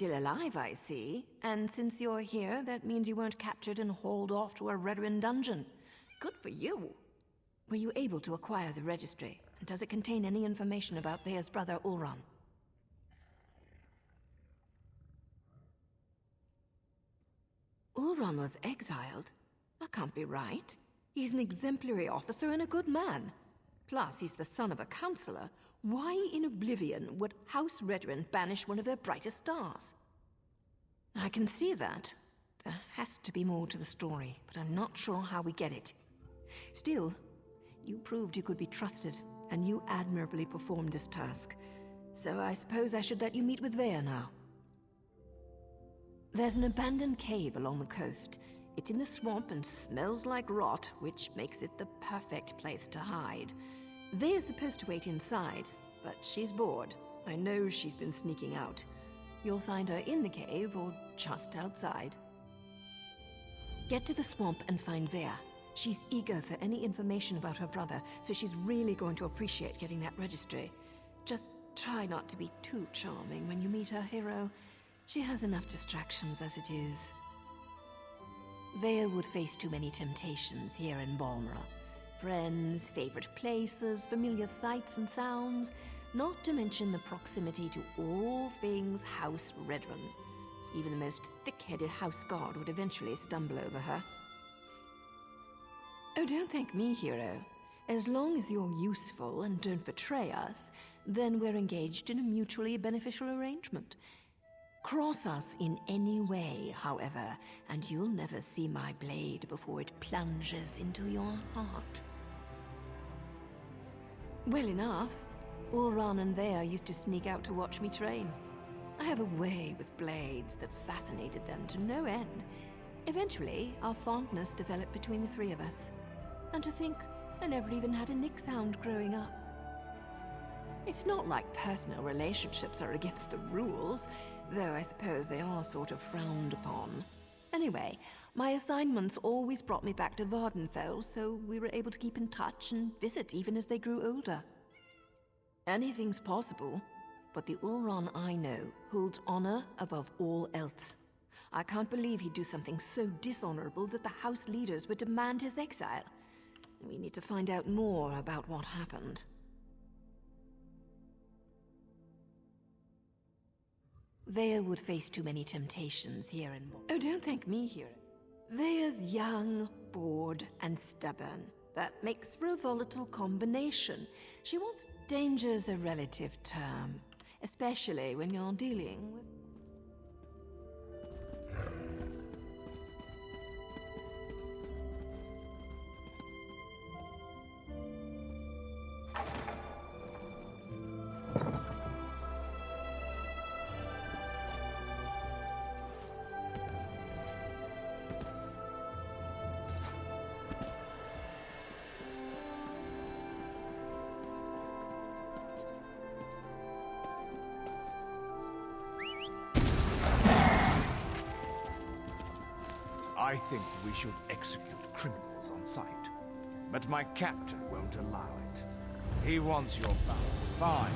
still alive, I see. And since you're here, that means you weren't captured and hauled off to a Redoran dungeon. Good for you. Were you able to acquire the registry? And does it contain any information about Thea's brother, Ulran? Ulran was exiled? That can't be right. He's an exemplary officer and a good man. Plus, he's the son of a counselor. Why in oblivion would House Redoran banish one of their brightest stars? I can see that. There has to be more to the story, but I'm not sure how we get it. Still, you proved you could be trusted, and you admirably performed this task. So I suppose I should let you meet with Vea now. There's an abandoned cave along the coast. It's in the swamp and smells like rot, which makes it the perfect place to hide. Vea's supposed to wait inside, but she's bored. I know she's been sneaking out. You'll find her in the cave or just outside. Get to the swamp and find Vea. She's eager for any information about her brother, so she's really going to appreciate getting that registry. Just try not to be too charming when you meet her hero. She has enough distractions as it is. Vea would face too many temptations here in Balmora. Friends, favorite places, familiar sights and sounds, not to mention the proximity to all things House Redoran. Even the most thick-headed house guard would eventually stumble over her. Oh, don't thank me, hero. As long as you're useful and don't betray us, then we're engaged in a mutually beneficial arrangement. Cross us in any way, however, and you'll never see my blade before it plunges into your heart. Well enough. Ulran and Vea used to sneak out to watch me train. I have a way with blades that fascinated them to no end. Eventually, our fondness developed between the three of us. And to think, I never even had a nick sound growing up. It's not like personal relationships are against the rules, though I suppose they are sort of frowned upon. Anyway, my assignments always brought me back to Vardenfell, so we were able to keep in touch and visit even as they grew older. Anything's possible, but the Ulran I know holds honor above all else. I can't believe he'd do something so dishonorable that the house leaders would demand his exile. We need to find out more about what happened. Vea would face too many temptations here in... Oh, don't thank me, hero. Vea's young, bored, and stubborn. That makes for a volatile combination. She wants... Danger's a relative term, especially when you're dealing with... I think we should execute criminals on sight. But my captain won't allow it. He wants your blood. Fine.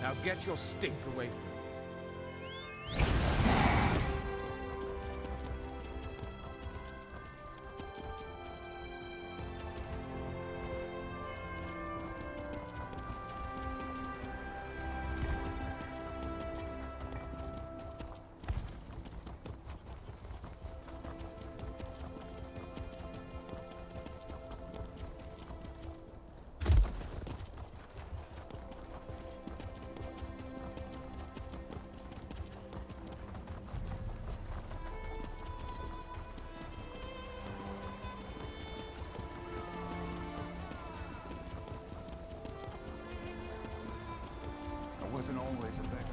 Now get your stink away from me. I wasn't always a beggar.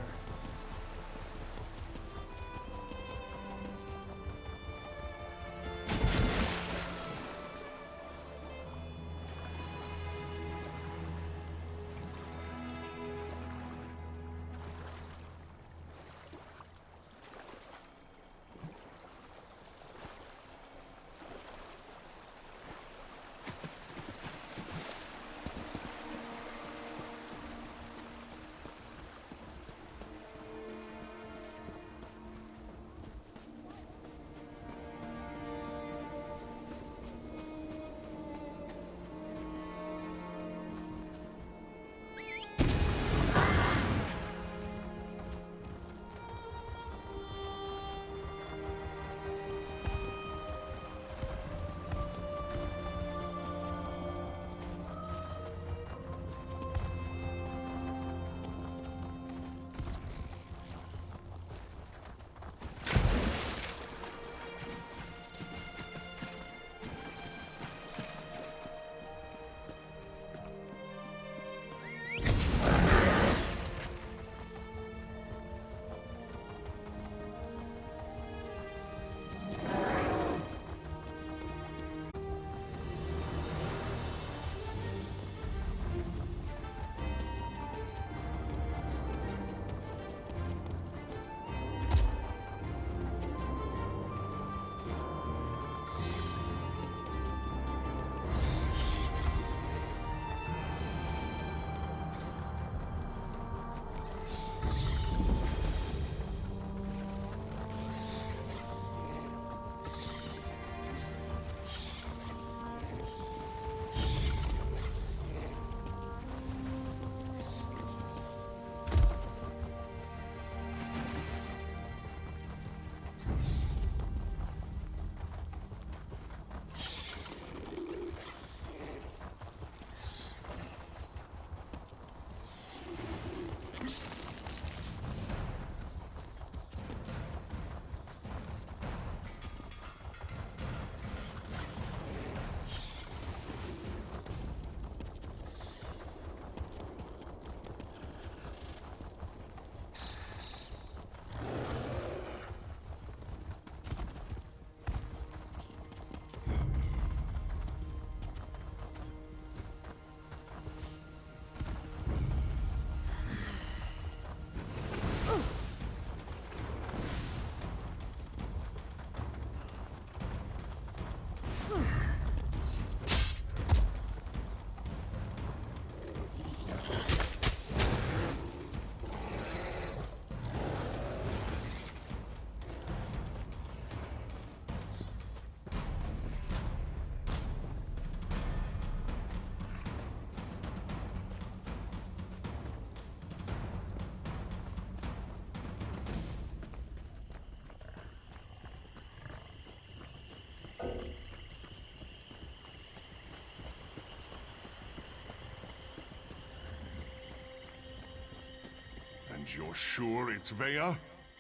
means you're sure it's Vea?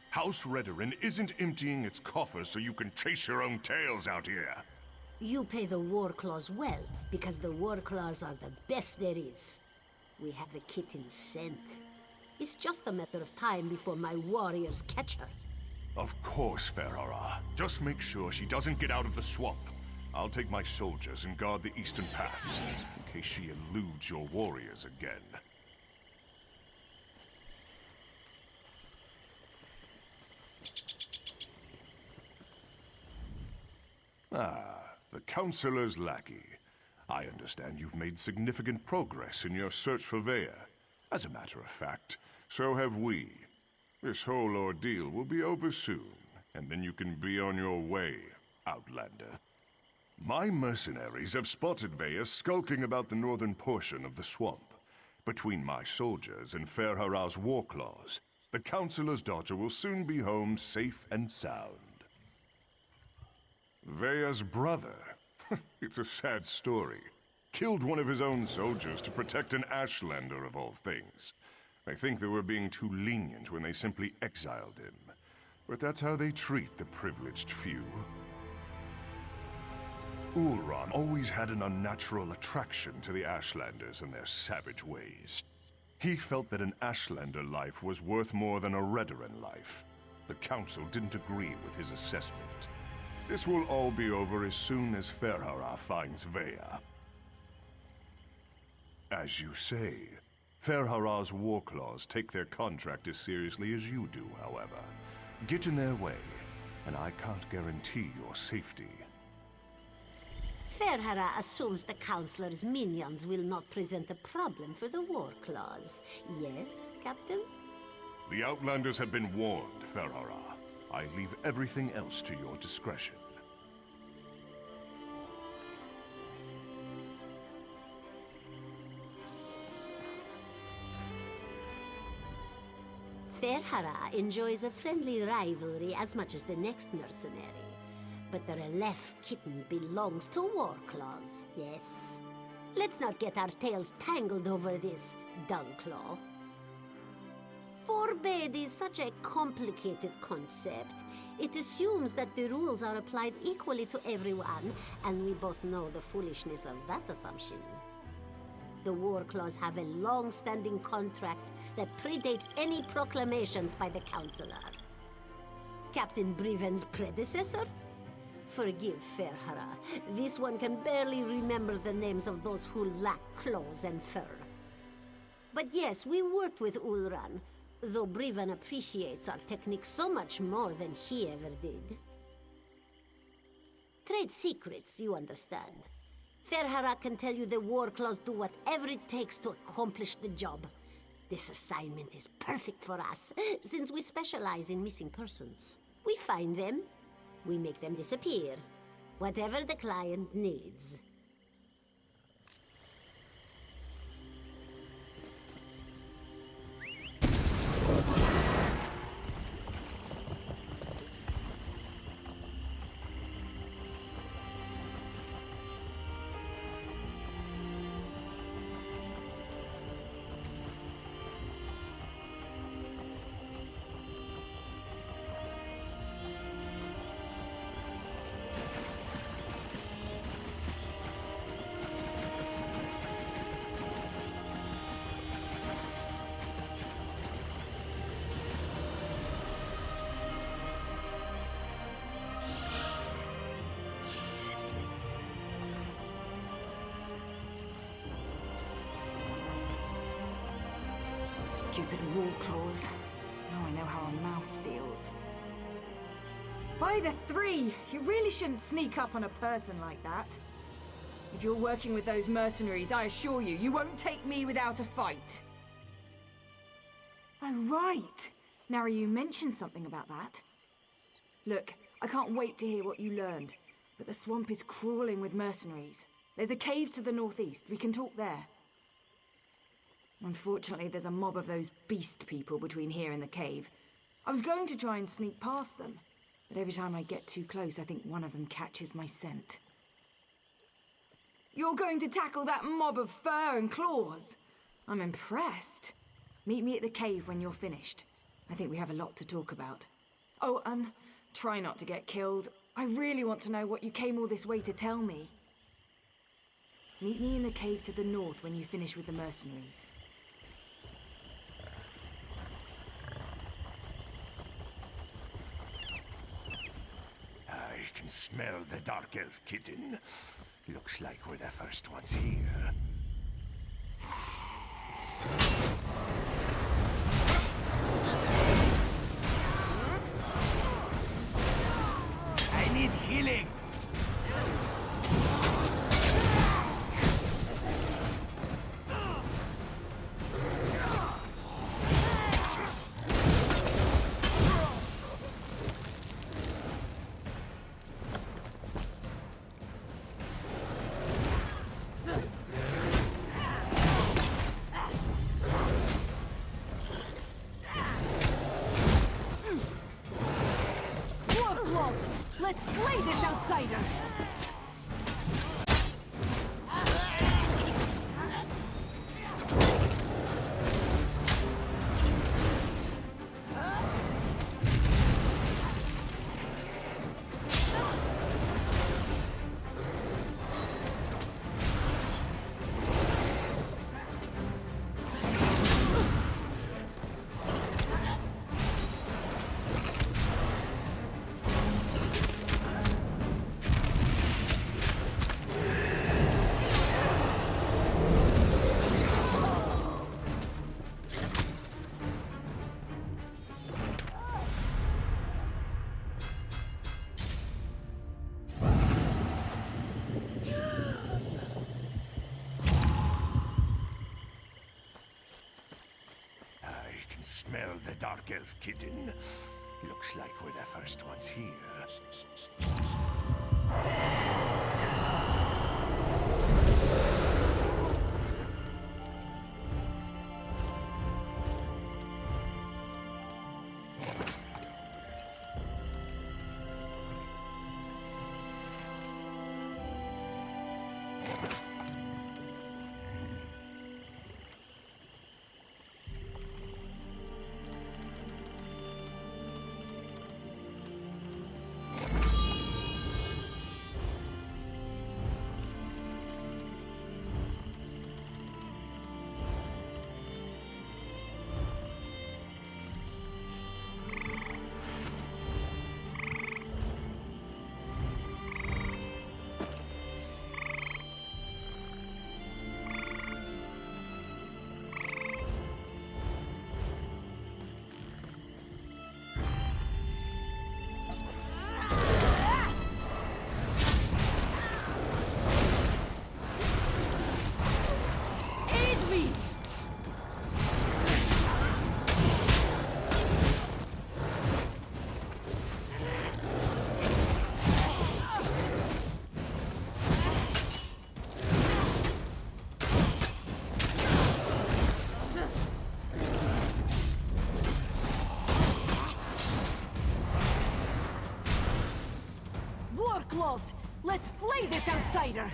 House Redoran isn't emptying its coffers so you can chase your own tails out here. You pay the war claws well, because the war claws are the best there is. We have the kitten's scent. It's just a matter of time before my warriors catch her. Of course, Ferhara. Just make sure she doesn't get out of the swamp. I'll take my soldiers and guard the eastern paths, in case she eludes your warriors again. Ah, the Counselor's lackey. I understand you've made significant progress in your search for Vea. As a matter of fact, so have we. This whole ordeal will be over soon, and then you can be on your way, Outlander. My mercenaries have spotted Vea skulking about the northern portion of the swamp. Between my soldiers and Ferhara's warclaws, the Counselor's daughter will soon be home safe and sound. Vea's brother. It's a sad story. Killed one of his own soldiers to protect an Ashlander of all things. I think they were being too lenient when they simply exiled him. But that's how they treat the privileged few. Ulran always had an unnatural attraction to the Ashlanders and their savage ways. He felt that an Ashlander life was worth more than a Redoran life. The Council didn't agree with his assessment. This will all be over as soon as Ferhara finds Vea. As you say, Ferhara's warclaws take their contract as seriously as you do, however. Get in their way, and I can't guarantee your safety. Ferhara assumes the Counselor's minions will not present a problem for the war claws. Yes, Captain? The Outlanders have been warned, Ferhara. I leave everything else to your discretion. Ferhara enjoys a friendly rivalry as much as the next mercenary. But the Relef kitten belongs to Warclaws, yes. Let's not get our tails tangled over this, Dunclaw. Forbade is such a complicated concept. It assumes that the rules are applied equally to everyone, and we both know the foolishness of that assumption. The Warclaws have a long-standing contract that predates any proclamations by the Counselor. Captain Briven's predecessor? Forgive Ferhara. This one can barely remember the names of those who lack claws and fur. But yes, we worked with Ulran, though Briven appreciates our technique so much more than he ever did. Trade secrets, you understand. Ferhara can tell you the Warclaws do whatever it takes to accomplish the job. This assignment is perfect for us, since we specialize in missing persons. We find them, we make them disappear. Whatever the client needs. Stupid Warclaws. Now I know how a mouse feels. By the three! You really shouldn't sneak up on a person like that. If you're working with those mercenaries, I assure you, you won't take me without a fight. Oh, right. Now you mentioned something about that. Look, I can't wait to hear what you learned, but the swamp is crawling with mercenaries. There's a cave to the northeast. We can talk there. Unfortunately, there's a mob of those beast people between here and the cave. I was going to try and sneak past them, but every time I get too close, I think one of them catches my scent. You're going to tackle that mob of fur and claws? I'm impressed. Meet me at the cave when you're finished. I think we have a lot to talk about. Oh, and try not to get killed. I really want to know what you came all this way to tell me. Meet me in the cave to the north when you finish with the mercenaries. I can smell the Dark Elf kitten. Looks like we're the first ones here. I need healing! Let's play this outsider! Smell the Dark Elf kitten. Looks like we're the first ones here. Let's flay this outsider!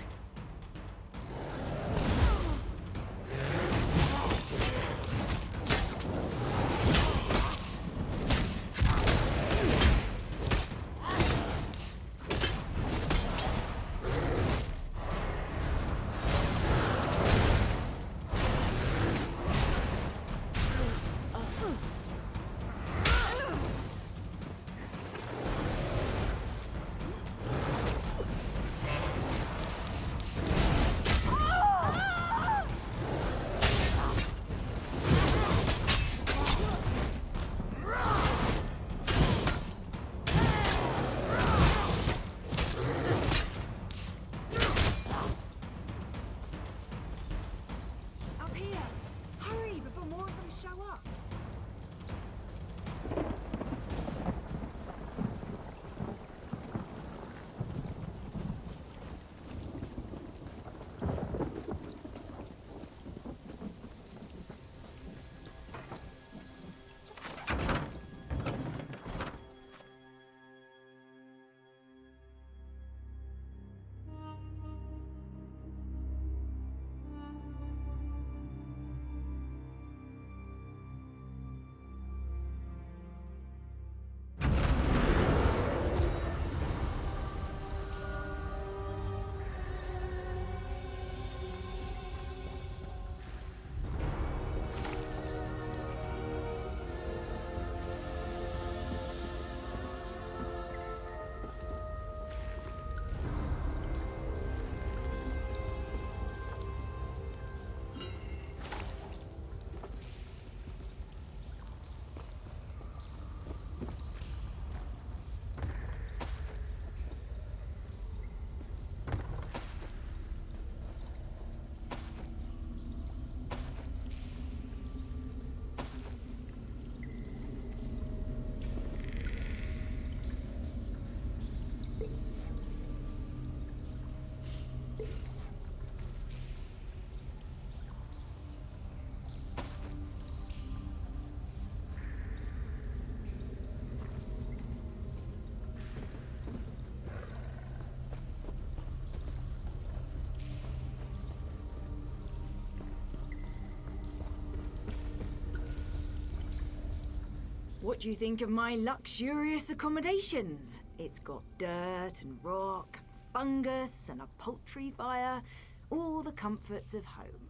What do you think of my luxurious accommodations? It's got dirt and rock, fungus and a poultry fire, all the comforts of home.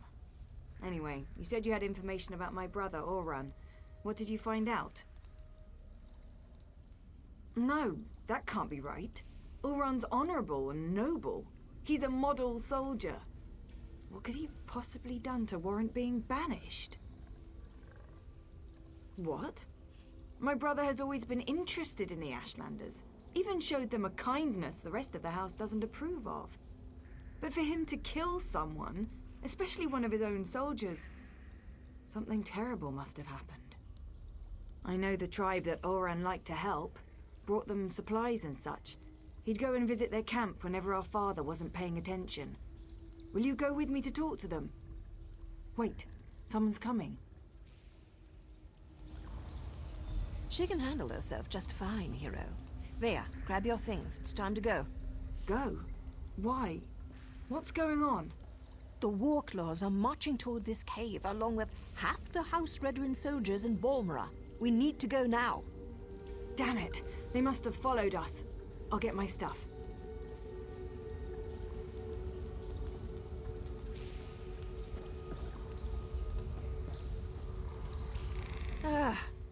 Anyway, you said you had information about my brother, Oran. What did you find out? No, that can't be right. Oran's honorable and noble. He's a model soldier. What could he have possibly done to warrant being banished? What? My brother has always been interested in the Ashlanders. Even showed them a kindness the rest of the house doesn't approve of. But for him to kill someone, especially one of his own soldiers, something terrible must have happened. I know the tribe that Oran liked to help, brought them supplies and such. He'd go and visit their camp whenever our father wasn't paying attention. Will you go with me to talk to them? Wait, someone's coming. She can handle herself just fine, hero. Vea, grab your things. It's time to go. Go? Why? What's going on? The Warclaws are marching toward this cave along with half the House Redoran soldiers in Balmora. We need to go now. Damn it! They must have followed us. I'll get my stuff.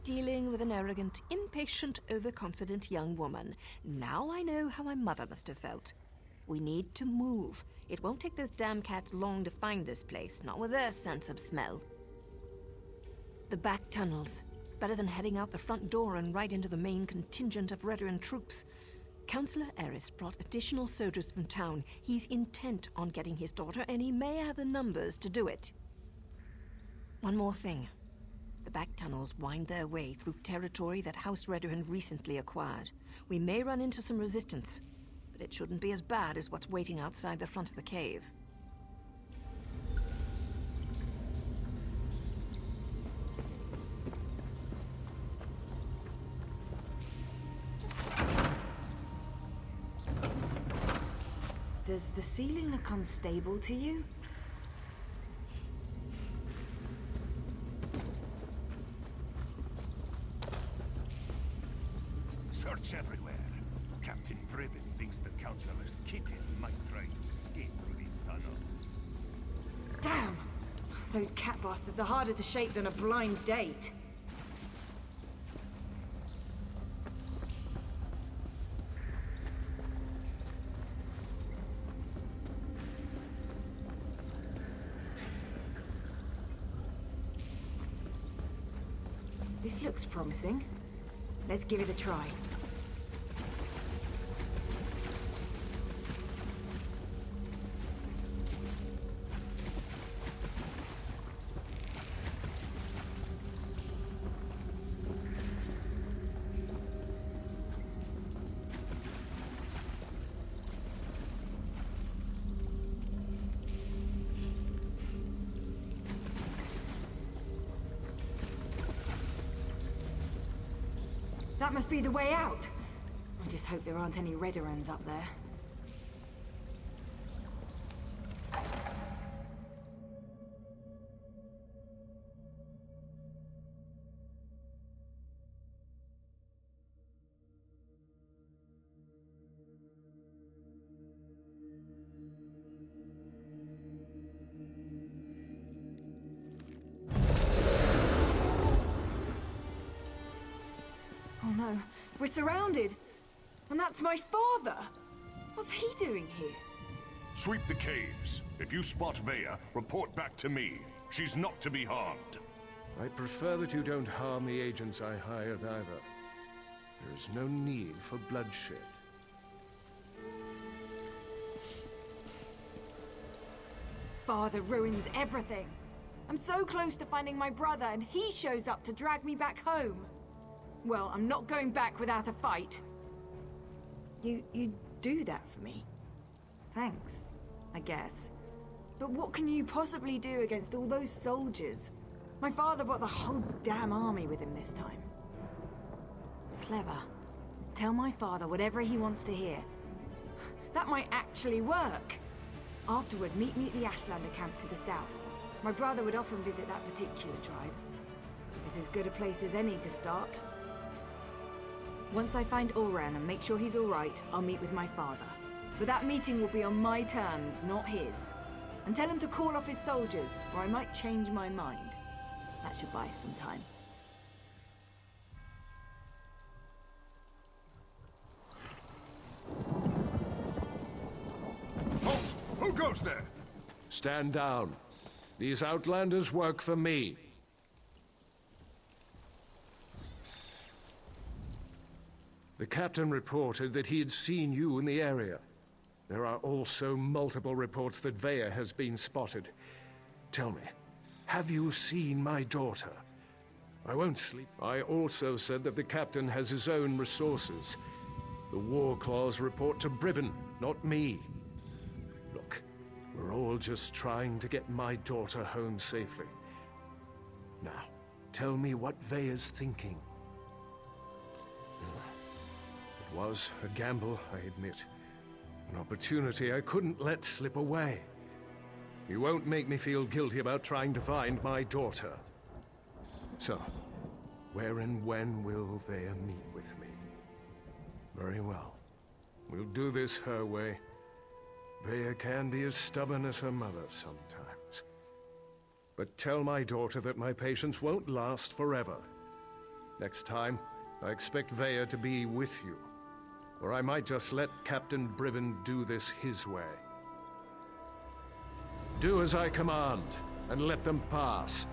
Dealing with an arrogant, impatient, overconfident young woman. Now I know how my mother must have felt. We need to move. It won't take those damn cats long to find this place, not with their sense of smell. The back tunnels. Better than heading out the front door and right into the main contingent of Redoran troops. Councillor Eris brought additional soldiers from town. He's intent on getting his daughter, and he may have the numbers to do it. One more thing. The back tunnels wind their way through territory that House Redoran recently acquired. We may run into some resistance, but it shouldn't be as bad as what's waiting outside the front of the cave. Does the ceiling look unstable to you? Search everywhere. Captain Priven thinks the Councillor's kitten might try to escape through these tunnels. Damn! Those cat bastards are harder to shake than a blind date. This looks promising. Let's give it a try. That must be the way out. I just hope there aren't any Redorans up there. Oh no, we're surrounded! And that's my father! What's he doing here? Sweep the caves. If you spot Vea, report back to me. She's not to be harmed. I prefer that you don't harm the agents I hired either. There's no need for bloodshed. Father ruins everything. I'm so close to finding my brother, and he shows up to drag me back home. Well, I'm not going back without a fight. You do that for me. Thanks, I guess. But what can you possibly do against all those soldiers? My father brought the whole damn army with him this time. Clever. Tell my father whatever he wants to hear. That might actually work. Afterward, meet me at the Ashlander camp to the south. My brother would often visit that particular tribe. It's as good a place as any to start. Once I find Ulran and make sure he's all right, I'll meet with my father. But that meeting will be on my terms, not his. And tell him to call off his soldiers, or I might change my mind. That should buy us some time. Halt! Who goes there? Stand down. These outlanders work for me. The captain reported that he had seen you in the area. There are also multiple reports that Vea has been spotted. Tell me, have you seen my daughter? I won't sleep. I also said that the captain has his own resources. The war claws report to Brivin, not me. Look, we're all just trying to get my daughter home safely. Now, tell me what Vea's thinking. It was a gamble, I admit. An opportunity I couldn't let slip away. You won't make me feel guilty about trying to find my daughter. So, where and when will Vea meet with me? Very well. We'll do this her way. Vea can be as stubborn as her mother sometimes. But tell my daughter that my patience won't last forever. Next time, I expect Vea to be with you. Or I might just let Captain Brivin do this his way. Do as I command, and let them pass.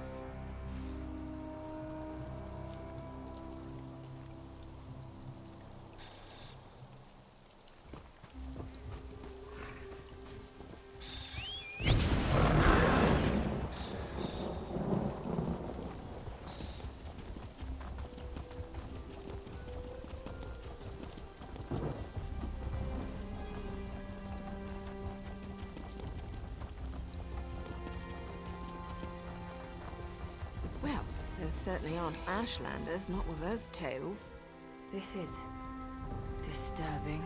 Well, there certainly aren't Ashlanders, not with those tales. This is disturbing.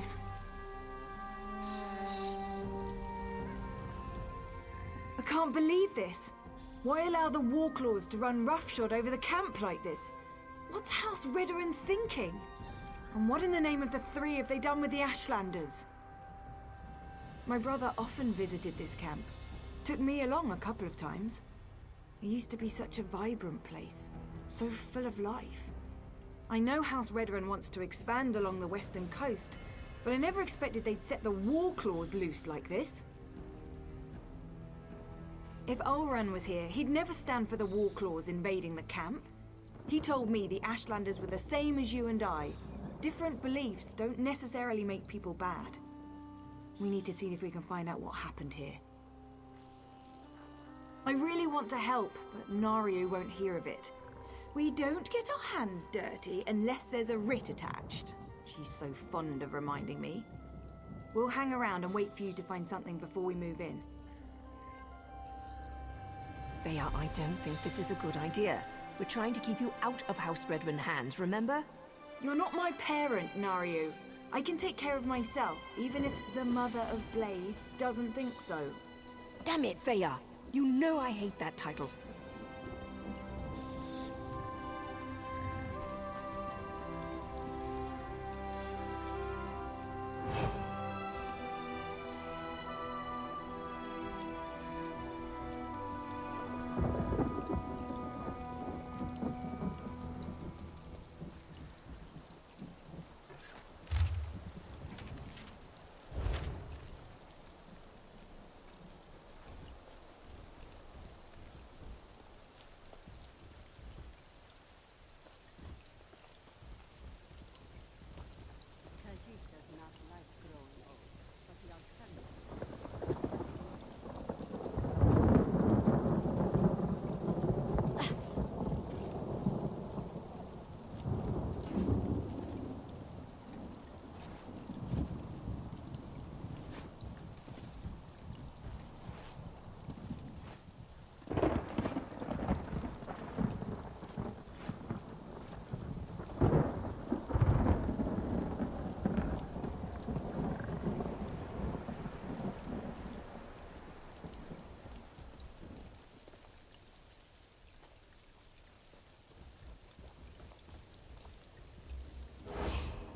I can't believe this. Why allow the Warclaws to run roughshod over the camp like this? What's House Redoran thinking? And what in the name of the three have they done with the Ashlanders? My brother often visited this camp. Took me along a couple of times. It used to be such a vibrant place, so full of life. I know House Redoran wants to expand along the western coast, but I never expected they'd set the Warclaws loose like this. If Ulran was here, he'd never stand for the Warclaws invading the camp. He told me the Ashlanders were the same as you and I. Different beliefs don't necessarily make people bad. We need to see if we can find out what happened here. I really want to help, but Naryu won't hear of it. We don't get our hands dirty unless there's a writ attached. She's so fond of reminding me. We'll hang around and wait for you to find something before we move in. Vea, I don't think this is a good idea. We're trying to keep you out of House Redoran hands, remember? You're not my parent, Naryu. I can take care of myself, even if the Mother of Blades doesn't think so. Damn it, Vea! You know I hate that title.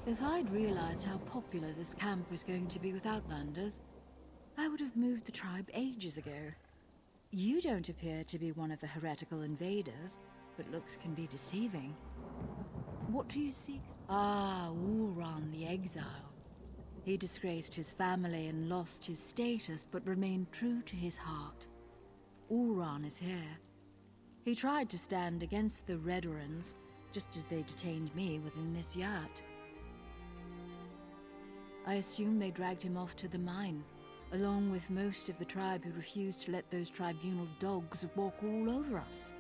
If I'd realized how popular this camp was going to be with Outlanders, I would have moved the tribe ages ago. You don't appear to be one of the heretical invaders, but looks can be deceiving. What do you seek? Ah, Ulran the Exile. He disgraced his family and lost his status, but remained true to his heart. Ulran is here. He tried to stand against the Redorans, just as they detained me within this yurt. I assume they dragged him off to the mine, along with most of the tribe who refused to let those tribunal dogs walk all over us.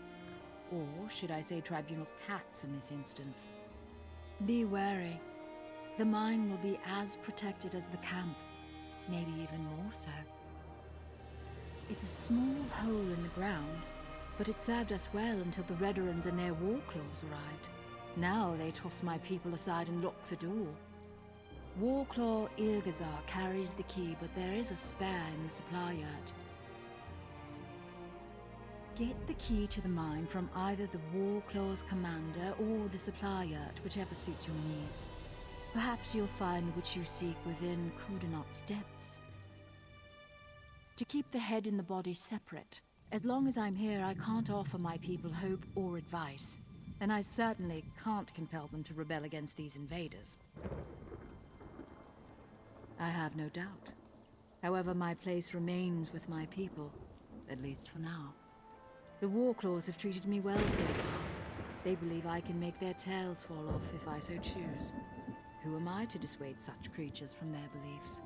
Or should I say tribunal cats in this instance? Be wary. The mine will be as protected as the camp, maybe even more so. It's a small hole in the ground, but it served us well until the Redorans and their warclaws arrived. Now they toss my people aside and lock the door. Warclaw Irgazar carries the key, but there is a spare in the supply yurt. Get the key to the mine from either the Warclaw's commander or the supply yurt, whichever suits your needs. Perhaps you'll find what you seek within Kudanot's depths. To keep the head and the body separate. As long as I'm here, I can't offer my people hope or advice. And I certainly can't compel them to rebel against these invaders. I have no doubt. However, my place remains with my people, at least for now. The Warclaws have treated me well so far. They believe I can make their tails fall off if I so choose. Who am I to dissuade such creatures from their beliefs?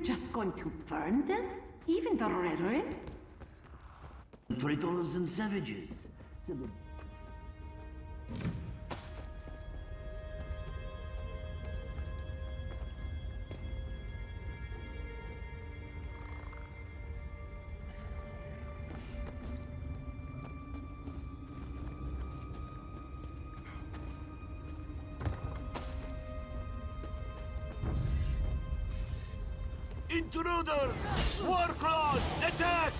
just going to burn them? Even the Redoran? Traitors and savages. Intruder! War claws! Attack!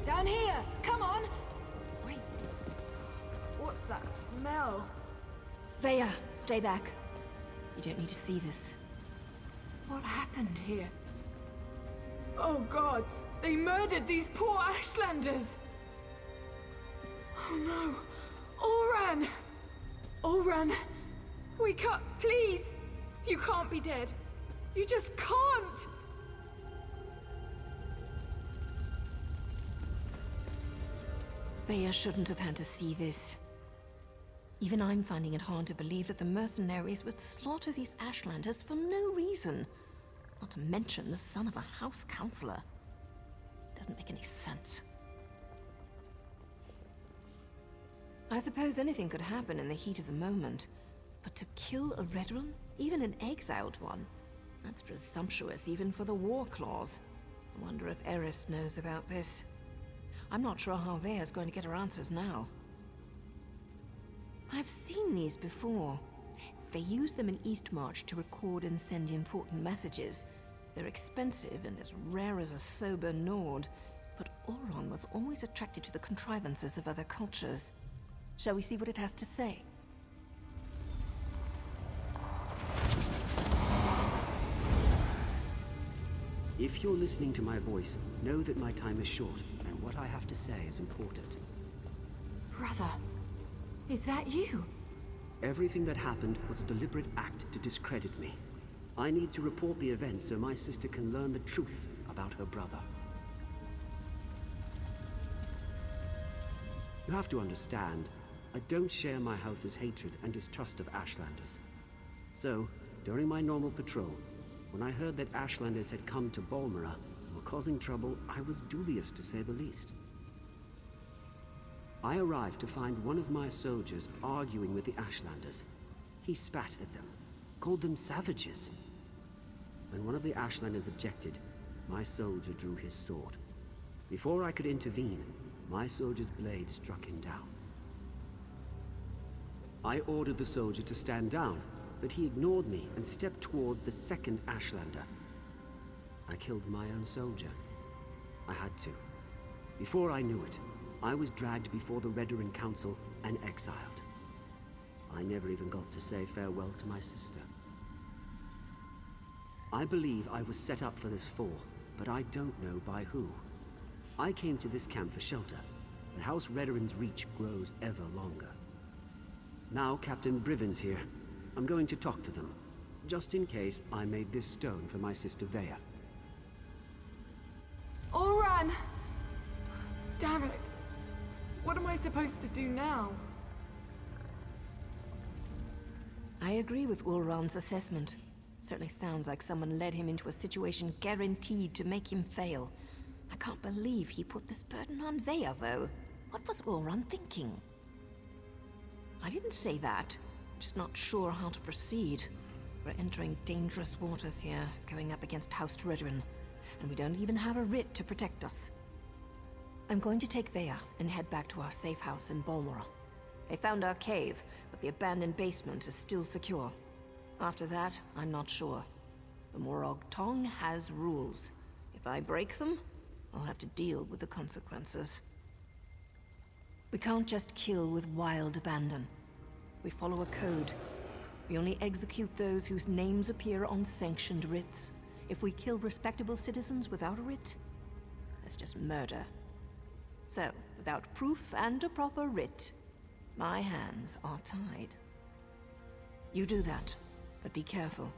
Down here! Come on! Wait. What's that smell? Vea, stay back. You don't need to see this. What happened here? Oh gods! They murdered these poor Ashlanders! Oh no! Oran! Oran! Wake up, please! You can't be dead. You just can't! Vea shouldn't have had to see this. Even I'm finding it hard to believe that the mercenaries would slaughter these Ashlanders for no reason. Not to mention the son of a house counselor. Doesn't make any sense. I suppose anything could happen in the heat of the moment. But to kill a Redoran, even an exiled one, that's presumptuous even for the war clause. I wonder if Eris knows about this. I'm not sure how Vea's going to get her answers now. I've seen these before. They use them in Eastmarch to record and send important messages. They're expensive and as rare as a sober Nord, but Auron was always attracted to the contrivances of other cultures. Shall we see what it has to say? If you're listening to my voice, know that my time is short, and what I have to say is important. Brother, is that you? Everything that happened was a deliberate act to discredit me. I need to report the events so my sister can learn the truth about her brother. You have to understand, I don't share my house's hatred and distrust of Ashlanders. So, during my normal patrol, when I heard that Ashlanders had come to Balmora and were causing trouble, I was dubious to say the least. I arrived to find one of my soldiers arguing with the Ashlanders. He spat at them, called them savages. When one of the Ashlanders objected, my soldier drew his sword. Before I could intervene, my soldier's blade struck him down. I ordered the soldier to stand down, but he ignored me and stepped toward the second Ashlander. I killed my own soldier. I had to. Before I knew it, I was dragged before the Redoran Council and exiled. I never even got to say farewell to my sister. I believe I was set up for this fall, but I don't know by who. I came to this camp for shelter, but House Redoran's reach grows ever longer. Now Captain Briven's here. I'm going to talk to them, just in case I made this stone for my sister Vea. Oran! Damn it! What am I supposed to do now? I agree with Ulron's assessment. Certainly sounds like someone led him into a situation guaranteed to make him fail. I can't believe he put this burden on Vea, though. What was Oran thinking? I didn't say that. Just not sure how to proceed. We're entering dangerous waters here, going up against House Redrin, and we don't even have a writ to protect us. I'm going to take Vea and head back to our safe house in Balmora. They found our cave, but the abandoned basement is still secure. After that, I'm not sure. The Morag Tong has rules. If I break them, I'll have to deal with the consequences. We can't just kill with wild abandon. We follow a code. We only execute those whose names appear on sanctioned writs. If we kill respectable citizens without a writ, that's just murder. So, without proof and a proper writ, my hands are tied. You do that, but be careful.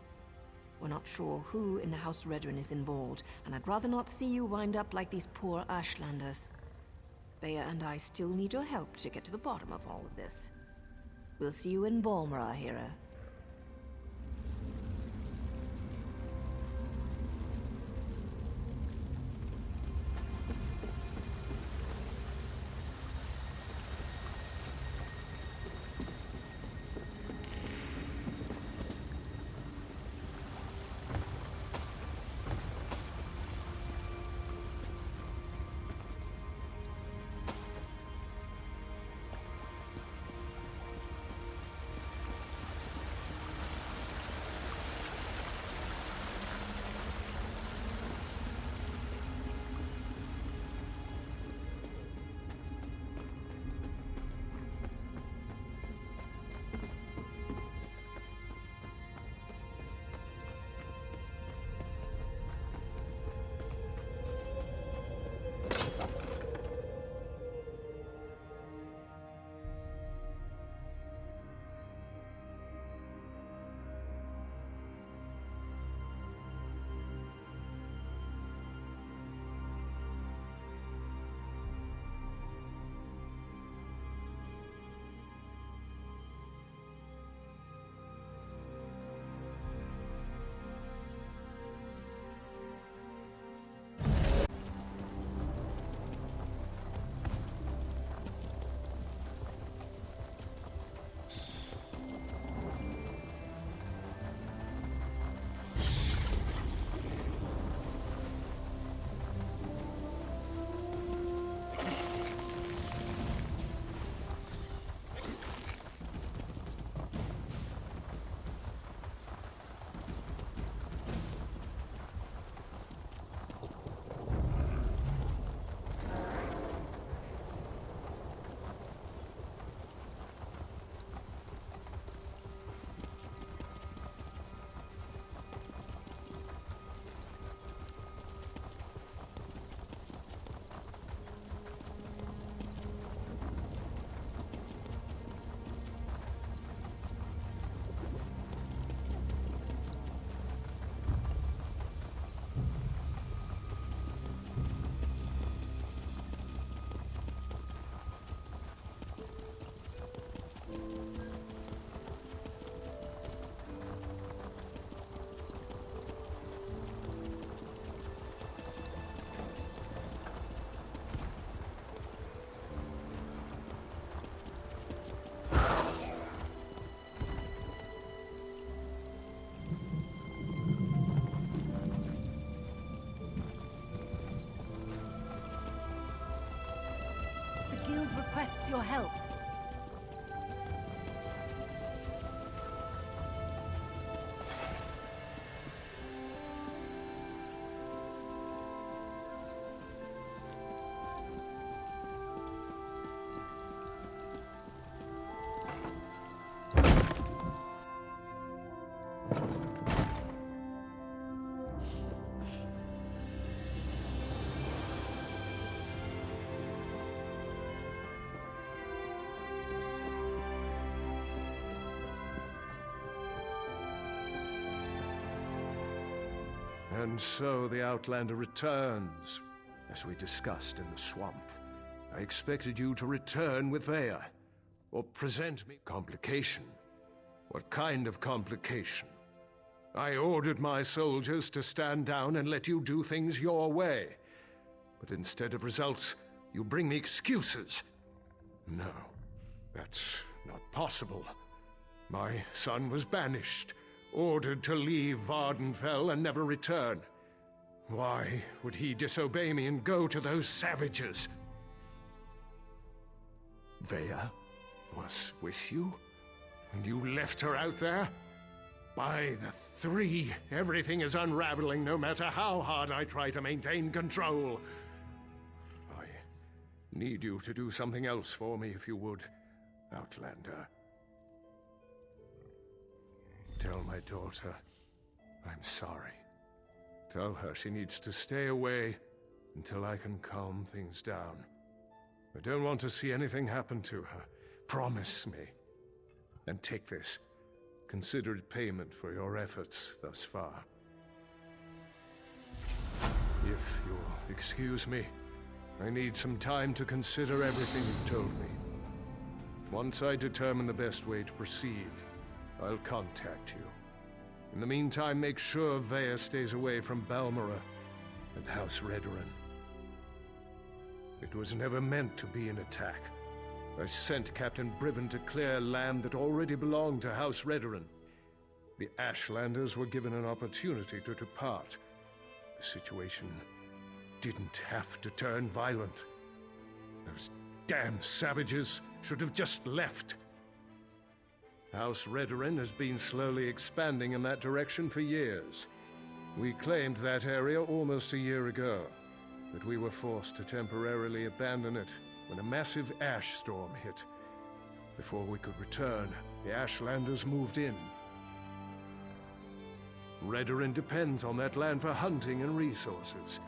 We're not sure who in House Redrin is involved, and I'd rather not see you wind up like these poor Ashlanders. Bea and I still need your help to get to the bottom of all of this. We'll see you in Balmora, hero. Requests your help. And so the Outlander returns, as we discussed in the swamp. I expected you to return with Vea, or present me complication. What kind of complication? I ordered my soldiers to stand down and let you do things your way. But instead of results, you bring me excuses. No, that's not possible. My son was banished, ordered to leave Vardenfell and never return. Why would he disobey me and go to those savages? Vea was with you? And you left her out there? By the three, everything is unraveling no matter how hard I try to maintain control. I need you to do something else for me, if you would, Outlander. Tell my daughter I'm sorry. Tell her she needs to stay away until I can calm things down. I don't want to see anything happen to her. Promise me. And take this. Consider it payment for your efforts thus far. If you'll excuse me, I need some time to consider everything you've told me. Once I determine the best way to proceed, I'll contact you. In the meantime, make sure Vea stays away from Balmora and House Redoran. It was never meant to be an attack. I sent Captain Briven to clear land that already belonged to House Redoran. The Ashlanders were given an opportunity to depart. The situation didn't have to turn violent. Those damn savages should have just left. House Redoran has been slowly expanding in that direction for years. We claimed that area almost a year ago, but we were forced to temporarily abandon it when a massive ash storm hit. Before we could return, the Ashlanders moved in. Redoran depends on that land for hunting and resources.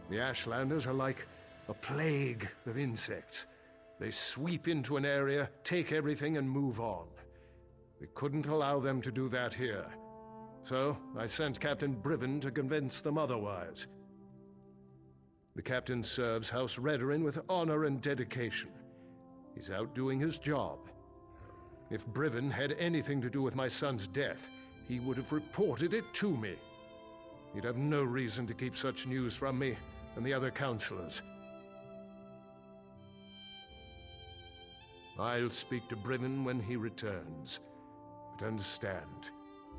The Ashlanders are like a plague of insects. They sweep into an area, take everything, and move on. We couldn't allow them to do that here. So, I sent Captain Briven to convince them otherwise. The captain serves House Redoran with honor and dedication. He's out doing his job. If Briven had anything to do with my son's death, he would have reported it to me. He'd have no reason to keep such news from me and the other counselors. I'll speak to Briven when he returns. But understand,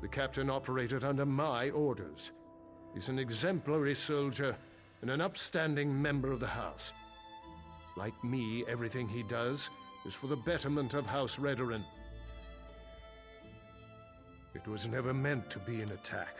the captain operated under my orders. He's an exemplary soldier and an upstanding member of the House. Like me, everything he does is for the betterment of House Redoran. It was never meant to be an attack.